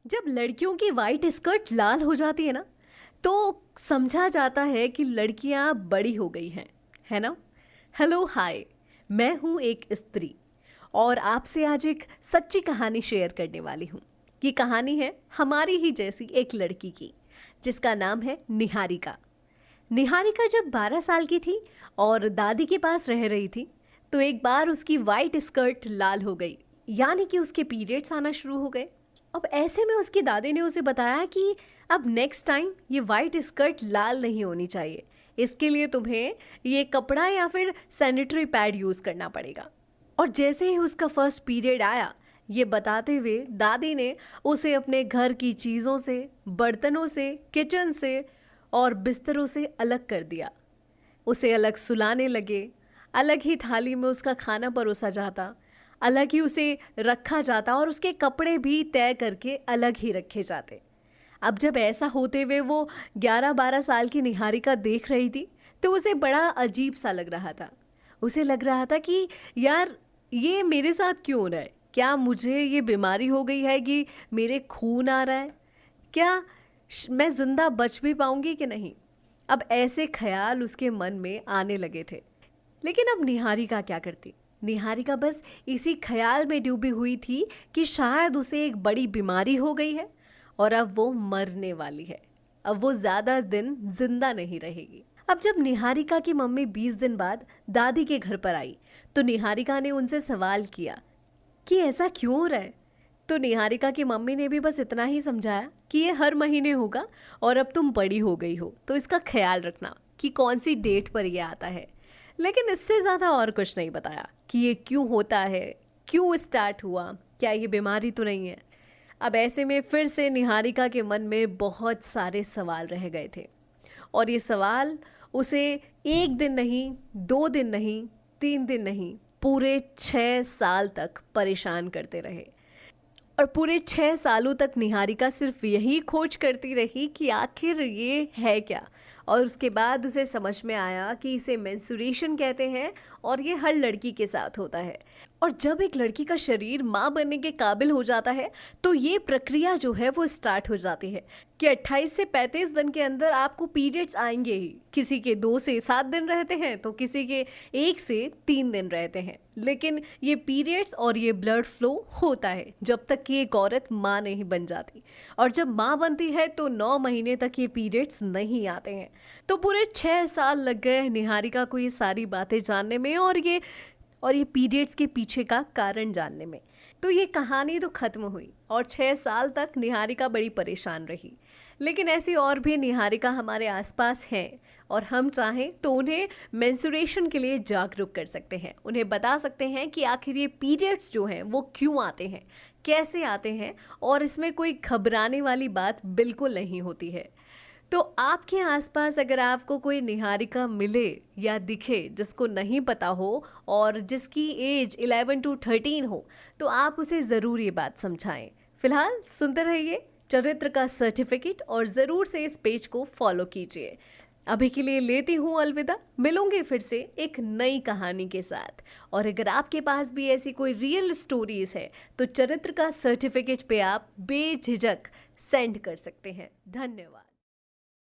जब लड़कियों की वाइट स्कर्ट लाल हो जाती है ना, तो समझा जाता है कि लड़कियां बड़ी हो गई हैं, है ना। हेलो हाय, मैं हूं एक स्त्री और आपसे आज एक सच्ची कहानी शेयर करने वाली हूं। ये कहानी है हमारी ही जैसी एक लड़की की, जिसका नाम है निहारिका। निहारिका जब 12 साल की थी और दादी के पास रह रही थी, तो एक बार उसकी वाइट स्कर्ट लाल हो गई, यानी कि उसके पीरियड्स आना शुरू हो गए। अब ऐसे में उसकी दादी ने उसे बताया कि अब नेक्स्ट टाइम ये वाइट स्कर्ट लाल नहीं होनी चाहिए, इसके लिए तुम्हें ये कपड़ा या फिर सैनिटरी पैड यूज़ करना पड़ेगा। और जैसे ही उसका फर्स्ट पीरियड आया, ये बताते हुए दादी ने उसे अपने घर की चीज़ों से, बर्तनों से, किचन से और बिस्तरों से अलग कर दिया। उसे अलग सुलाने लगे, अलग ही थाली में उसका खाना परोसा जाता, अलग ही उसे रखा जाता और उसके कपड़े भी तय करके अलग ही रखे जाते। अब जब ऐसा होते हुए वो 11-12 साल की निहारिका देख रही थी, तो उसे बड़ा अजीब सा लग रहा था। उसे लग रहा था कि यार, ये मेरे साथ क्यों हो रहा है? क्या मुझे ये बीमारी हो गई है कि मेरे खून आ रहा है? क्या मैं ज़िंदा बच भी पाऊंगी कि नहीं? अब ऐसे ख्याल उसके मन में आने लगे थे। लेकिन अब निहारिका क्या करती? निहारिका बस इसी ख्याल में डूबी हुई थी कि शायद उसे एक बड़ी बीमारी हो गई है और अब वो मरने वाली है। अब वो ज़्यादा दिन जिंदा नहीं रहेगी। अब जब निहारिका की मम्मी 20 दिन बाद दादी के घर पर आई, तो निहारिका ने उनसे सवाल किया कि ऐसा क्यों हो रहा है। तो निहारिका की मम्मी ने भी बस इतना ही समझाया कि ये हर महीने होगा और अब तुम बड़ी हो गई हो, तो इसका ख्याल रखना कि कौन सी डेट पर यह आता है। लेकिन इससे ज़्यादा और कुछ नहीं बताया कि ये क्यों होता है, क्यों स्टार्ट हुआ, क्या ये बीमारी तो नहीं है। अब ऐसे में फिर से निहारिका के मन में बहुत सारे सवाल रह गए थे और ये सवाल उसे 1 दिन नहीं, 2 दिन नहीं, 3 दिन नहीं, पूरे 6 साल तक परेशान करते रहे। और पूरे 6 सालों तक निहारिका सिर्फ यही खोज करती रही कि आखिर ये है क्या। और उसके बाद उसे समझ में आया कि इसे मेंस्ट्रुएशन कहते हैं और ये हर लड़की के साथ होता है। और जब एक लड़की का शरीर माँ बनने के काबिल हो जाता है, तो ये प्रक्रिया जो है वो स्टार्ट हो जाती है कि 28 से 35 दिन के अंदर आपको पीरियड्स आएंगे ही। किसी के 2 से 7 दिन रहते हैं, तो किसी के 1 से 3 दिन रहते हैं। लेकिन ये पीरियड्स और ये ब्लड फ्लो होता है जब तक कि एक औरत माँ नहीं बन जाती। और जब माँ बनती है तो 9 महीने तक ये पीरियड्स नहीं आते हैं। तो पूरे 6 साल लग गए निहारिका को ये सारी बातें जानने में और ये पीरियड्स के पीछे का कारण जानने में। तो ये कहानी तो ख़त्म हुई और 6 साल तक निहारिका बड़ी परेशान रही। लेकिन ऐसी और भी निहारिका हमारे आसपास हैं और हम चाहें तो उन्हें मेंस्ट्रुएशन के लिए जागरूक कर सकते हैं। उन्हें बता सकते हैं कि आखिर ये पीरियड्स जो हैं वो क्यों आते हैं, कैसे आते हैं, और इसमें कोई घबराने वाली बात बिल्कुल नहीं होती है। तो आपके आसपास अगर आपको कोई निहारिका मिले या दिखे जिसको नहीं पता हो और जिसकी एज 11 to 13 हो, तो आप उसे ज़रूर ये बात समझाएं। फिलहाल सुनते रहिए चरित्र का सर्टिफिकेट और ज़रूर से इस पेज को फॉलो कीजिए। अभी के लिए लेती हूँ अलविदा, मिलूंगी फिर से एक नई कहानी के साथ। और अगर आपके पास भी ऐसी कोई रियल स्टोरीज है, तो चरित्र का सर्टिफिकेट पे आप बेझिझक सेंड कर सकते हैं। धन्यवाद।